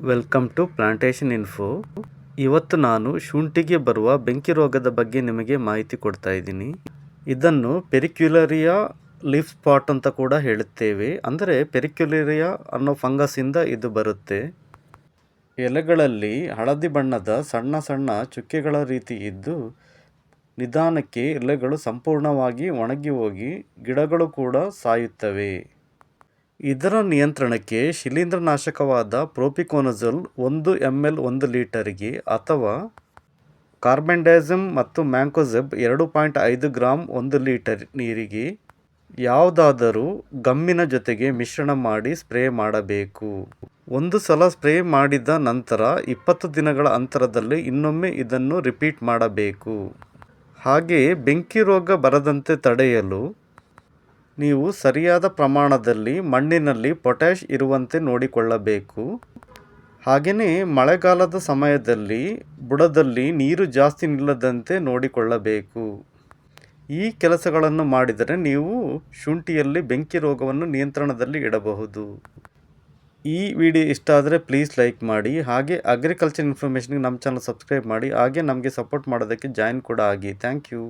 Welcome to plantation info. ಇವತ್ತು ನಾನು ಶುಂಠಿಗೆ ಬರುವ ಬೆಂಕಿ ರೋಗದ ಬಗ್ಗೆ ನಿಮಗೆ ಮಾಹಿತಿ ಕೊಡ್ತಾ ಇದ್ದೀನಿ. ಇದನ್ನು ಪೆರಿಕ್ಯುಲರಿಯಾ ಲೀಫ್ ಸ್ಪಾಟ್ ಅಂತ ಕೂಡ ಹೇಳುತ್ತೇವೆ. ಅಂದರೆ ಪೆರಿಕ್ಯುಲರಿಯಾ ಅನ್ನೋ ಫಂಗಸ್ಸಿಂದ ಇದು ಬರುತ್ತೆ. ಎಲೆಗಳಲ್ಲಿ ಹಳದಿ ಬಣ್ಣದ ಸಣ್ಣ ಸಣ್ಣ ಚುಕ್ಕೆಗಳ ರೀತಿ ಇದ್ದು ನಿಧಾನಕ್ಕೆ ಎಲೆಗಳು ಸಂಪೂರ್ಣವಾಗಿ ಒಣಗಿ ಹೋಗಿ ಗಿಡಗಳು ಕೂಡ ಸಾಯುತ್ತವೆ. ಇದರ ನಿಯಂತ್ರಣಕ್ಕೆ ಶಿಲೀಂಧ್ರನಾಶಕವಾದ ಪ್ರೋಪಿಕೋನಜೋಲ್ 1 ml 1 ಲೀಟರ್ಗೆ ಅಥವಾ ಕಾರ್ಬೆಂಡಾಜಿಮ್ ಮತ್ತು ಮ್ಯಾಂಕೋಜೆಬ್ 2.5 ಗ್ರಾಂ 1 ಲೀಟರ್ ನೀರಿಗೆ ಯಾವುದಾದರೂ ಗಮ್ಮಿನ ಜೊತೆಗೆ ಮಿಶ್ರಣ ಮಾಡಿ ಸ್ಪ್ರೇ ಮಾಡಬೇಕು. ಒಂದು ಸಲ ಸ್ಪ್ರೇ ಮಾಡಿದ ನಂತರ 20 ದಿನಗಳ ಅಂತರದಲ್ಲಿ ಇನ್ನೊಮ್ಮೆ ಇದನ್ನು ರಿಪೀಟ್ ಮಾಡಬೇಕು. ಹಾಗೆಯೇ ಬೆಂಕಿ ರೋಗ ಬರದಂತೆ ತಡೆಯಲು ನೀವು ಸರಿಯಾದ ಪ್ರಮಾಣದಲ್ಲಿ ಮಣ್ಣಿನಲ್ಲಿ ಪೊಟ್ಯಾಷ್ ಇರುವಂತೆ ನೋಡಿಕೊಳ್ಳಬೇಕು. ಹಾಗೆಯೇ ಮಳೆಗಾಲದ ಸಮಯದಲ್ಲಿ ಬುಡದಲ್ಲಿ ನೀರು ಜಾಸ್ತಿ ನಿಲ್ಲದಂತೆ ನೋಡಿಕೊಳ್ಳಬೇಕು. ಈ ಕೆಲಸಗಳನ್ನು ಮಾಡಿದರೆ ನೀವು ಶುಂಠಿಯಲ್ಲಿ ಬೆಂಕಿ ರೋಗವನ್ನು ನಿಯಂತ್ರಣದಲ್ಲಿ ಇಡಬಹುದು. ಈ ವಿಡಿಯೋ ಇಷ್ಟ ಆದರೆ ಪ್ಲೀಸ್ ಲೈಕ್ ಮಾಡಿ. ಹಾಗೆ ಅಗ್ರಿಕಲ್ಚರ್ ಇನ್ಫಾರ್ಮೇಷನ್ಗೆ ನಮ್ಮ ಚಾನಲ್ ಸಬ್ಸ್ಕ್ರೈಬ್ ಮಾಡಿ. ಹಾಗೆ ನಮಗೆ ಸಪೋರ್ಟ್ ಮಾಡೋದಕ್ಕೆ ಜಾಯಿನ್ ಕೂಡ ಆಗಿ. Thank you.